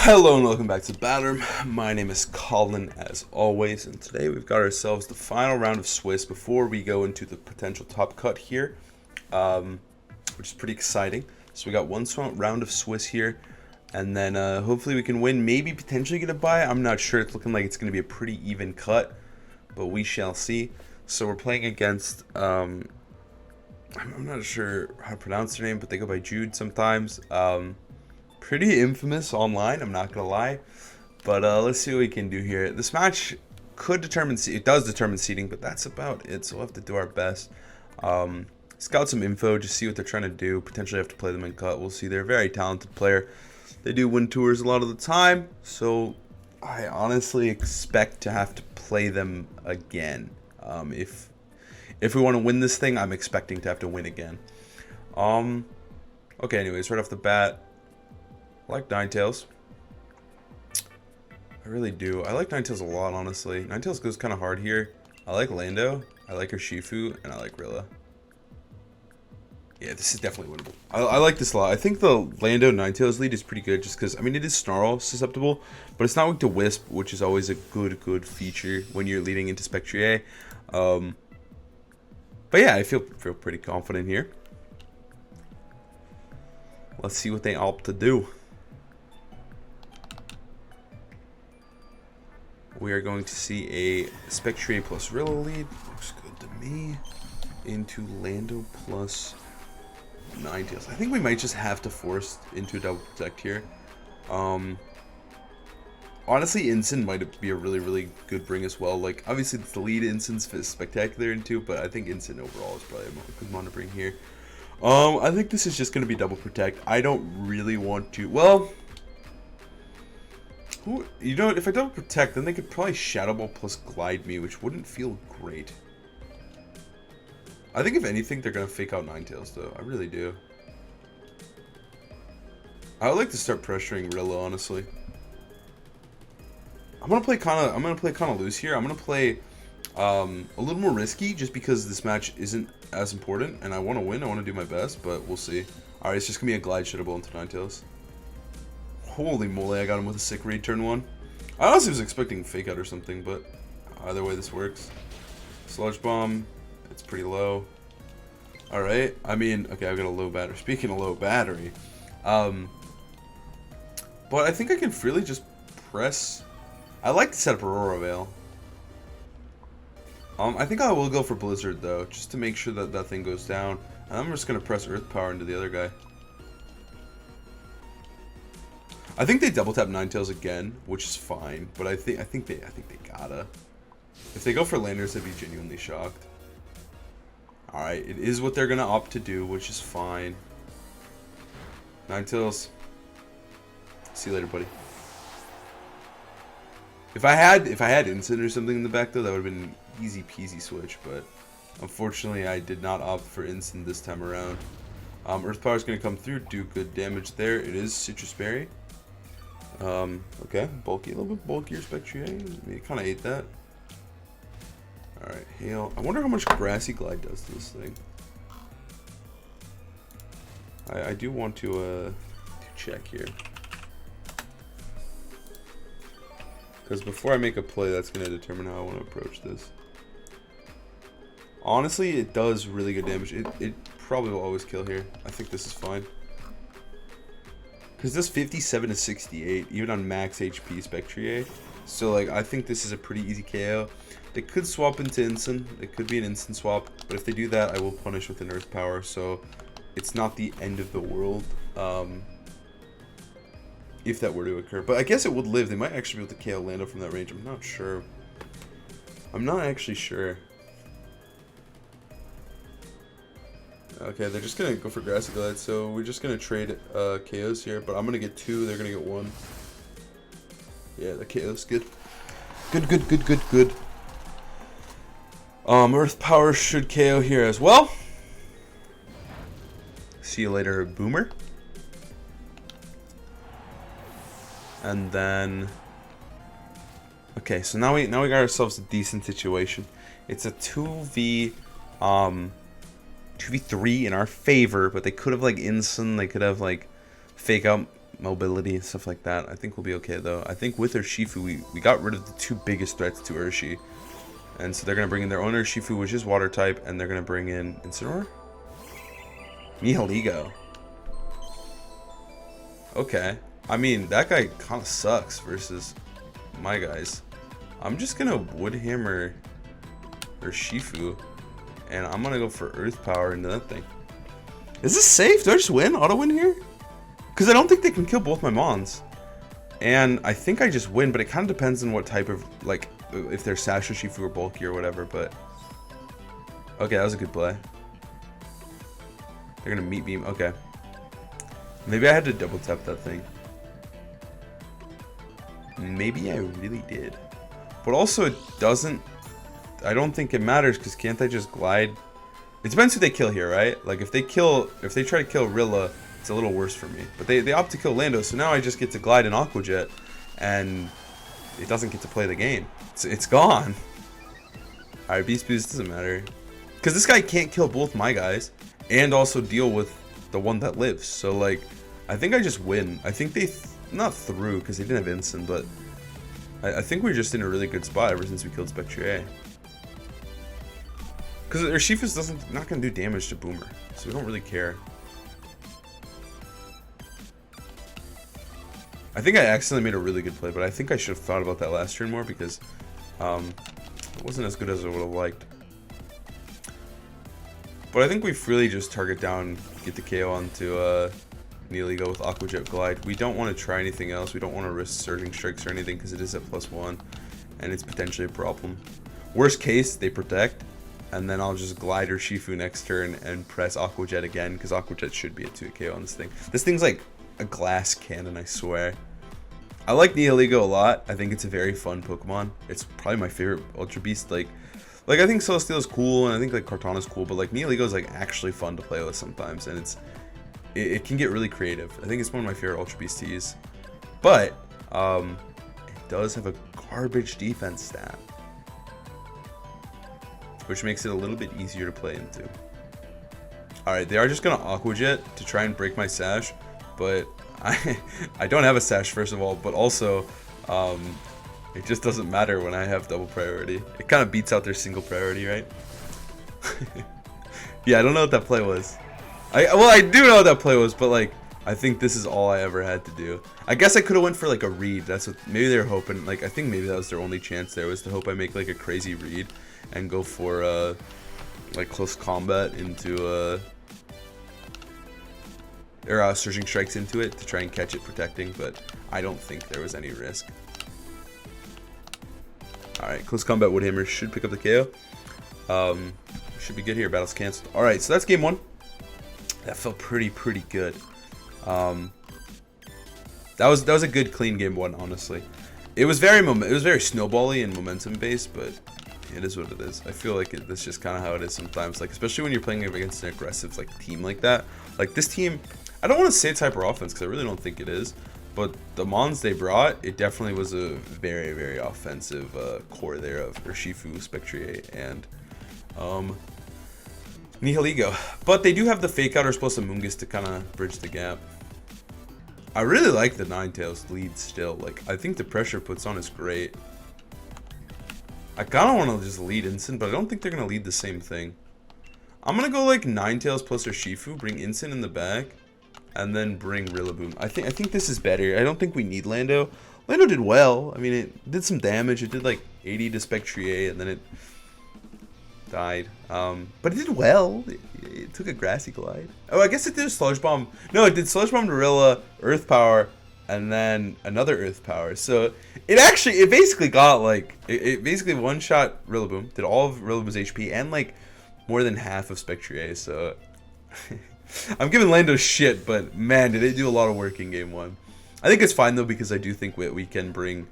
Hello and welcome back to Batter. My name is Colin as always, and today we've got ourselves the final round of Swiss before we go into the potential top cut here, which is pretty exciting. So we got one round of Swiss here, and then hopefully we can win, maybe potentially get a bye. I'm not sure. It's looking like it's going to be a pretty even cut, but we shall see. So we're playing against, I'm not sure how to pronounce their name, but they go by Jude sometimes. Pretty infamous online, I'm not gonna lie, but let's see what we can do here. This match could determine, it does determine seeding, but that's about it, so we'll have to do our best. Scout some info, just see what they're trying to do, potentially have to play them in cut. We'll see. They're a very talented player. They do win tours a lot of the time, so I honestly expect to have to play them again. If we want to win this thing, I'm expecting to have to win again. Okay, anyways, right off the bat, I like Ninetales. I really do. I like Ninetales a lot, honestly. Ninetales goes kind of hard here. I like Lando. I like Urshifu, and I like Rilla. Yeah, this is definitely winnable. I like this a lot. I think the Lando Ninetales lead is pretty good just because, I mean, it is Snarl susceptible, but it's not weak to Wisp, which is always a good feature when you're leading into Spectrier. But yeah, I feel pretty confident here. Let's see what they opt to do. We are going to see a Spectrier plus Rilla lead. Looks good to me. Into Lando plus Ninetales. I think we might just have to force into a double protect here. Honestly, Ensign might be a really good bring as well. Like, obviously, the lead Ensign's spectacular into, but I think Ensign overall is probably a good one to bring here. I think this is just going to be double protect. I don't really want to. Well, you know, if I double protect, then they could probably Shadow Ball plus Glide me, which wouldn't feel great. I think if anything, they're gonna fake out Ninetales though. I really do. I would like to start pressuring Rilla, honestly. I'm gonna play kind of loose here. I'm gonna play a little more risky, just because this match isn't as important, and I want to win. I want to do my best, but we'll see. All right, it's just gonna be a Glide Shadow Ball into Ninetales. Holy moly, I got him with a sick read turn 1. I honestly was expecting fake out or something, but either way this works. Sludge Bomb, it's pretty low. Alright, I mean, okay, I've got a low battery. Speaking of low battery, but I think I can freely just press. I like to set up Aurora Veil. I think I will go for Blizzard though, just to make sure that that thing goes down. And I'm just gonna press Earth Power into the other guy. I think they double tap Ninetales again, which is fine, but I think they gotta. If they go for Landers, I'd be genuinely shocked. All right, it is what they're gonna opt to do, which is fine. Ninetales, see you later, buddy. If I had Instant or something in the back though, that would have been an easy peasy switch, but unfortunately I did not opt for Instant this time around. Earth Power is gonna come through, do good damage there. It is Citrus Berry. Okay, bulky, a little bit bulkier Spectrier. You kind of ate that. Alright, Hail. I wonder how much Grassy Glide does to this thing. I do want to check here. Because before I make a play, that's going to determine how I want to approach this. Honestly, it does really good damage. It probably will always kill here. I think this is fine. Because this 57 to 68, even on max HP Spectrier. So, like, I think this is a pretty easy KO. They could swap into Instant. It could be an instant swap. But if they do that, I will punish with an Earth Power. So, it's not the end of the world. If that were to occur. But I guess it would live. They might actually be able to KO Lando from that range. I'm not sure. I'm not actually sure. Okay, they're just gonna go for Grassy Glide, so we're just gonna trade KOs here, but I'm gonna get 2, they're gonna get 1. Yeah, the KO's good. Good. Earth Power should KO here as well. See you later, Boomer. And then, okay, so now we got ourselves a decent situation. It's a 2v3 in our favor, but they could have like instant, they could have like fake out mobility and stuff like that. I think we'll be okay though. I think with Urshifu, we got rid of the two biggest threats to Urshi. And so they're going to bring in their own Urshifu, which is water type, and they're going to bring in Incineroar? Nihilego. Okay. I mean, that guy kind of sucks versus my guys. I'm just going to Wood Hammer Urshifu, and I'm going to go for Earth Power into that thing. Is this safe? Do I just win? Auto win here? Because I don't think they can kill both my Mons. And I think I just win, but it kind of depends on what type of, like, if they're Sash Urshifu or bulky or whatever, but... Okay, that was a good play. They're gonna meat beam, okay. Maybe I had to double tap that thing. Maybe I really did. But also it doesn't... I don't think it matters, because can't I just glide? It depends who they kill here, right? Like, if they try to kill Rilla, it's a little worse for me. But they opt to kill Lando, so now I just get to glide in Aqua Jet, and it doesn't get to play the game. It's gone. Alright, Beast Boost doesn't matter. Because this guy can't kill both my guys, and also deal with the one that lives. So, like, I think I just win. I think they, not through, because they didn't have Instant, but I think we're just in a really good spot ever since we killed Spectrier. Because Urshifu's not going to do damage to Boomer, so we don't really care. I think I accidentally made a really good play, but I think I should have thought about that last turn more because it wasn't as good as I would have liked. But I think we've really just target down, get the KO onto Nihilego with Aqua Jet Glide. We don't want to try anything else. We don't want to risk Surging Strikes or anything because it is at +1 and it's potentially a problem. Worst case, they protect, and then I'll just Glide Urshifu next turn and press Aqua Jet again because Aqua Jet should be a 2 KO on this thing. This thing's like a glass cannon, I swear. I like Nihilego a lot. I think it's a very fun Pokemon. It's probably my favorite Ultra Beast. Like I think Celesteal is cool, and I think like Kartana's cool, but like Nihilego is like actually fun to play with sometimes, and it can get really creative. I think it's one of my favorite Ultra Beast to use. But it does have a garbage defense stat, which makes it a little bit easier to play into. Alright, they are just gonna Aqua Jet to try and break my Sash, but I don't have a Sash, first of all, but also it just doesn't matter when I have double priority. It kind of beats out their single priority, right? Yeah, I don't know what that play was. Well, I do know what that play was, but like I think this is all I ever had to do. I guess I could have went for like a read. That's what maybe they were hoping. Like I think maybe that was their only chance there, was to hope I make like a crazy read and go for like close combat into or Surging Strikes into it to try and catch it protecting, but I don't think there was any risk. Alright, close combat Wood Hammer should pick up the KO. Should be good here. Battle's canceled. Alright, so that's game 1. That felt pretty good. That was a good clean game 1, honestly. It was very snowbally and momentum based, but it is what it is. I feel like that's just kind of how it is sometimes. Like especially when you're playing against an aggressive like team like that. Like this team, I don't want to say it's hyper offense because I really don't think it is. But the Mons they brought, it definitely was a very offensive core there of Urshifu, Spectrier, and Nihilego. But they do have the Fake Out or Mungus to kind of bridge the gap. I really like the Ninetales lead still. Like I think the pressure it puts on is great. I kind of want to just lead Instant, but I don't think they're going to lead the same thing. I'm going to go like Ninetales plus Urshifu, bring Instant in the back, and then bring Rillaboom. I think this is better. I don't think we need Lando. Lando did well. I mean, it did some damage. It did like 80 to Spectrier, and then it died. But it did well. It took a Grassy Glide. Oh, I guess it did a Sludge Bomb. No, it did Sludge Bomb to Rilla, Earth Power, and then another Earth Power. So it basically got like, it basically one-shot Rillaboom, did all of Rillaboom's HP, and like more than half of Spectrier, so I'm giving Lando shit, but man, did they do a lot of work in game 1. I think it's fine though, because I do think we can bring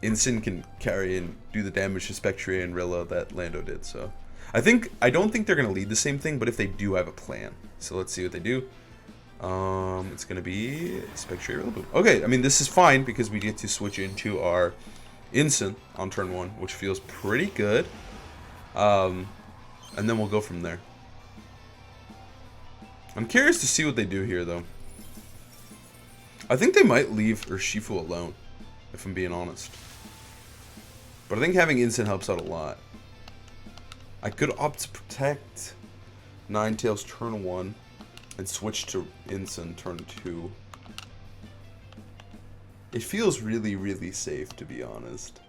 Instant can carry and do the damage to Spectrier and Rilla that Lando did. So I don't think they're gonna lead the same thing, but if they do, I have a plan. So let's see what they do. It's gonna be Spectrier Rillaboom. Okay, I mean this is fine because we get to switch into our Instant on turn 1, which feels pretty good. And then we'll go from there. I'm curious to see what they do here, though. I think they might leave Urshifu alone, if I'm being honest. But I think having Instant helps out a lot. I could opt to protect Ninetales turn 1 and switch to Instant turn 2. It feels really, really safe, to be honest.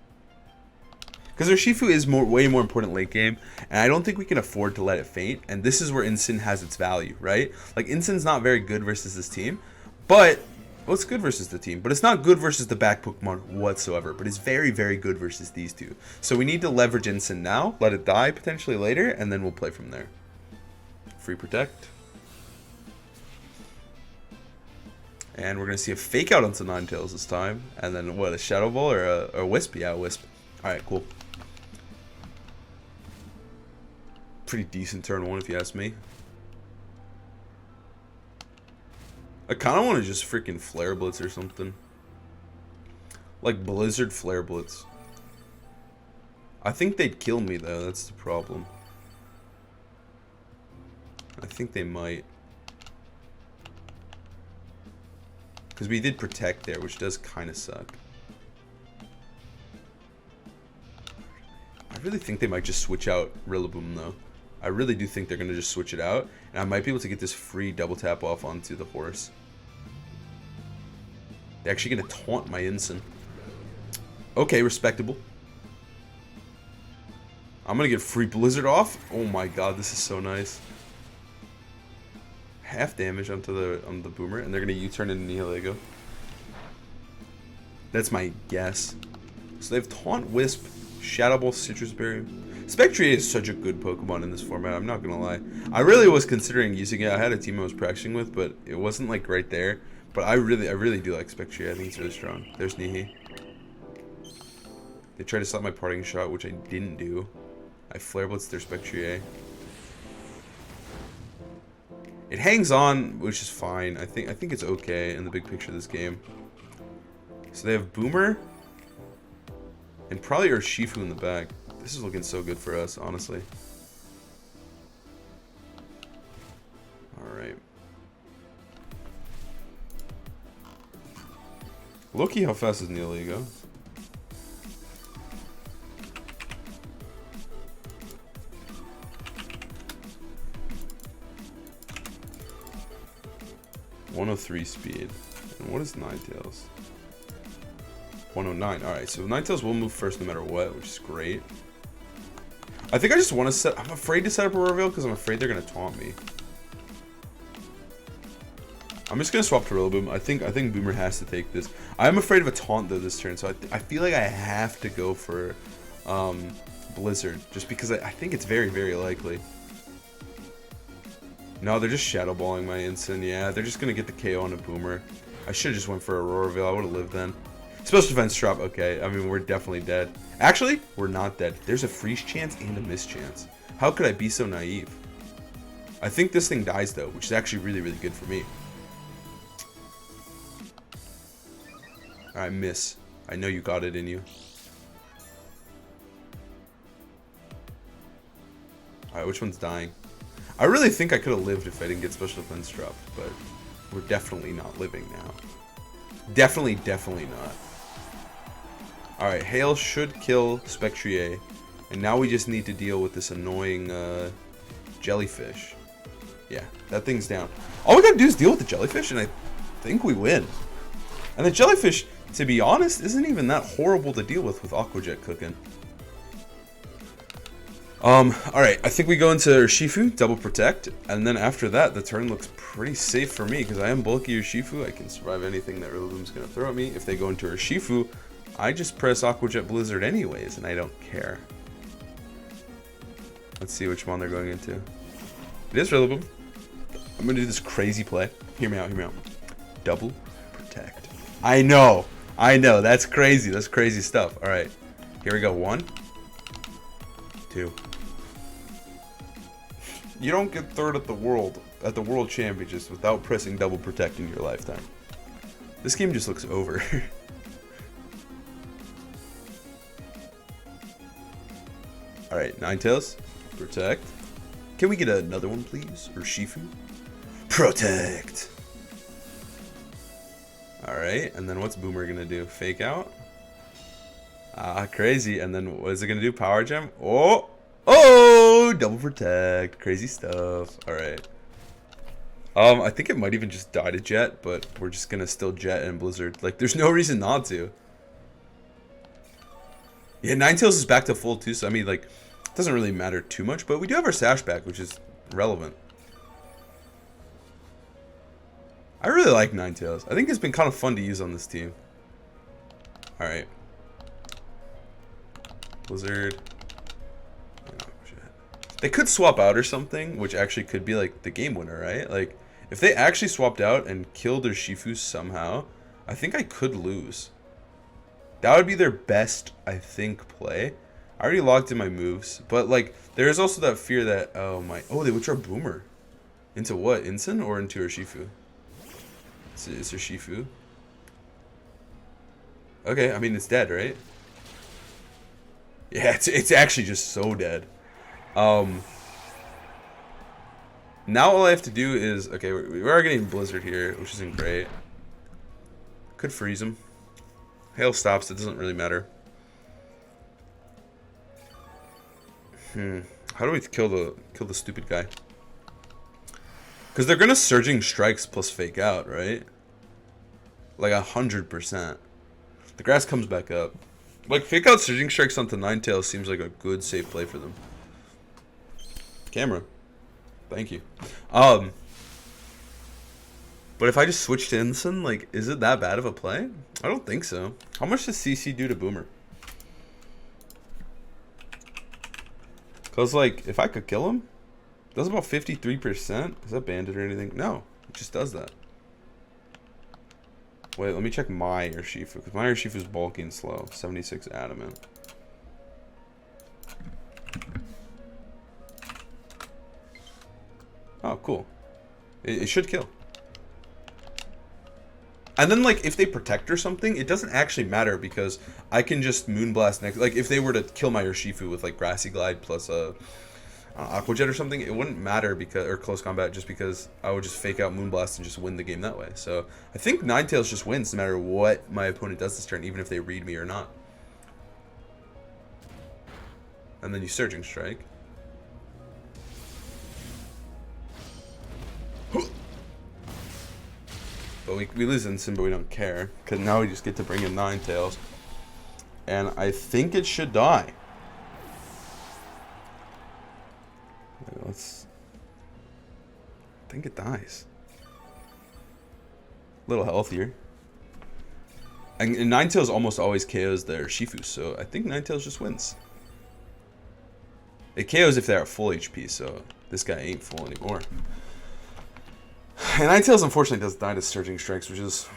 Because Urshifu is way more important late game, and I don't think we can afford to let it faint, and this is where Instant has its value, right? Like, Instant's not very good versus this team, but... Well, it's good versus the team, but it's not good versus the back Pokemon whatsoever, but it's very, very good versus these two. So we need to leverage Instant now, let it die potentially later, and then we'll play from there. Free Protect. And we're going to see a Fake Out onto Ninetales this time, and then what, a Shadow Ball or a Wisp? Yeah, a Wisp. Alright, cool. Pretty decent turn 1 if you ask me. I kind of want to just freaking Flare Blitz or something. Like Blizzard Flare Blitz. I think they'd kill me though, that's the problem. I think they might. Because we did Protect there, which does kind of suck. I really think they might just switch out Rillaboom though. I really do think they're going to just switch it out. And I might be able to get this free double tap off onto the horse. They're actually going to taunt my Instant. Okay, respectable. I'm going to get free Blizzard off. Oh my god, this is so nice. Half damage onto the Boomer. And they're going to U-turn into Nihilego. That's my guess. So they have Taunt, Wisp, Shadow Ball, Citrus Berry. Spectrier is such a good Pokemon in this format, I'm not gonna lie. I really was considering using it. I had a team I was practicing with, but it wasn't like right there. But I really do like Spectrier. I think it's really strong. There's Nihi. They tried to stop my parting shot, which I didn't do. I Flare Blitzed their Spectrier. It hangs on, which is fine. I think it's okay in the big picture of this game. So they have Boomer and probably Urshifu in the back. This is looking so good for us, honestly. Alright. Loki, how fast is Nihilego? .103 speed. And what is Ninetales? 109. Alright, so Ninetales will move first no matter what, which is great. I think I just want to set... I'm afraid to set up a reveal because I'm afraid they're going to taunt me. I'm just going to swap to Rillaboom. I think Boomer has to take this. I'm afraid of a taunt though this turn, so I feel like I have to go for Blizzard. Just because I think it's very, very likely. No, they're just Shadow Balling my Instant. Yeah, they're just going to get the KO on a Boomer. I should have just went for Aurora Veil. I would have lived then. Special defense drop. Okay, I mean, we're definitely dead. Actually, we're not dead. There's a freeze chance and a miss chance. How could I be so naive? I think this thing dies, though, which is actually really, really good for me. Alright, miss. I know you got it in you. Alright, which one's dying? I really think I could have lived if I didn't get special defense dropped, but we're definitely not living now. Definitely not. Alright, Hail should kill Spectrier. And now we just need to deal with this annoying jellyfish. Yeah, that thing's down. All we gotta do is deal with the jellyfish, and I think we win. And the jellyfish, to be honest, isn't even that horrible to deal with Aqua Jet cooking. Alright, I think we go into Urshifu, double protect, and then after that, the turn looks pretty safe for me, because I am bulky Urshifu. I can survive anything that Rillaboom's going to throw at me. If they go into Urshifu, I just press Aqua Jet Blizzard anyways, and I don't care. Let's see which one they're going into. It is Rillaboom. I'm going to do this crazy play. Hear me out, hear me out. Double protect. I know, that's crazy. That's crazy stuff. Alright, here we go. 1, 2. You don't get third at the World Championships without pressing double protect in your lifetime. This game just looks over. Alright, Ninetales, protect. Can we get another one, please? Urshifu, protect. Alright, and then what's Boomer gonna do? Fake out? Ah, crazy. And then what is it gonna do? Power gem? Oh! Oh! Double protect. Crazy stuff. Alright. I think it might even just die to Jet, but we're just gonna still Jet and Blizzard. Like, there's no reason not to. Yeah, Ninetales is back to full too, so I mean, like, it doesn't really matter too much, but we do have our Sash back, which is relevant. I really like Ninetales. I think it's been kind of fun to use on this team. Alright. Blizzard. Oh, shit. They could swap out or something, which actually could be like the game winner, right? Like, if they actually swapped out and killed their Shifu somehow, I think I could lose. That would be their best, I think, play. I already locked in my moves, but like, there is also that fear that, oh, they withdraw Boomer. Into what? Incin or into her Shifu? Is her Shifu? Okay, I mean, it's dead, right? Yeah, it's actually just so dead. Now all I have to do is, okay, we are getting Blizzard here, which isn't great. Could freeze him. Hail stops, it doesn't really matter. How do we kill the stupid guy? Because they're gonna Surging Strikes plus Fake Out, right? Like 100%. The grass comes back up. Like, Fake Out Surging Strikes onto Ninetales seems like a good safe play for them. Camera. Thank you. But if I just switch to Incin, like, is it that bad of a play? I don't think so. How much does CC do to Boomer? Because, like, if I could kill him, it does about 53%. Is that banded or anything? No, it just does that. Wait, let me check my Urshifu, because my Urshifu is bulky and slow. 76 adamant. Oh, cool. It should kill. And then, like, if they protect or something, it doesn't actually matter because I can just Moonblast next. Like, if they were to kill my Urshifu with, like, Grassy Glide plus Aqua Jet or something, it wouldn't matter because, or Close Combat, just because I would just Fake Out Moonblast and just win the game that way. So, I think Ninetales just wins no matter what my opponent does this turn, even if they read me or not. And then you Surging Strike. But we lose Incin, but we don't care. Because now we just get to bring in Ninetales. And I think it should die. I think it dies. A little healthier. And Ninetales almost always KOs their Shifu, so I think Ninetales just wins. It KOs if they're at full HP, so this guy ain't full anymore. And Ninetales unfortunately does die to Surging Strikes, which is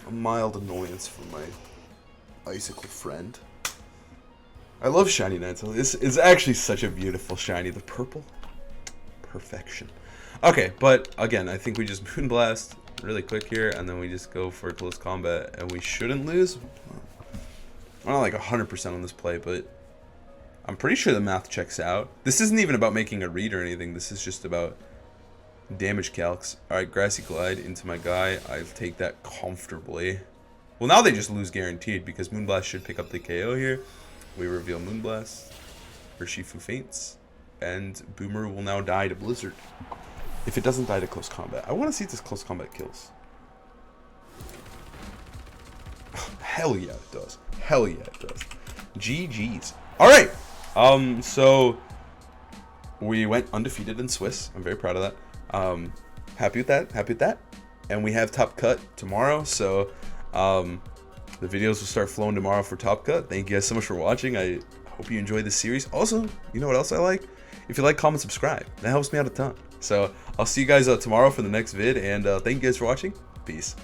a mild annoyance for my icicle friend. I love shiny Ninetales. It's actually such a beautiful shiny. The purple. Perfection. Okay, but again, I think we just Moonblast really quick here, and then we just go for Close Combat, and we shouldn't lose. I'm not like 100% on this play, but I'm pretty sure the math checks out. This isn't even about making a read or anything. This is just about damage calcs. Alright, Grassy Glide into my guy. I take that comfortably. Well, now they just lose guaranteed because Moonblast should pick up the KO here. We reveal Moonblast. Urshifu faints. And Boomer will now die to Blizzard. If it doesn't die to Close Combat. I want to see if this Close Combat kills. Hell yeah, it does. Hell yeah, it does. GG's. Alright. So we went undefeated in Swiss. I'm very proud of that. Happy with that. Happy with that. And we have Top Cut tomorrow. So the videos will start flowing tomorrow for Top Cut. Thank you guys so much for watching. I hope you enjoyed this series. Also, you know what else I like? If you like, comment, subscribe. That helps me out a ton. So I'll see you guys tomorrow for the next vid. And thank you guys for watching. Peace.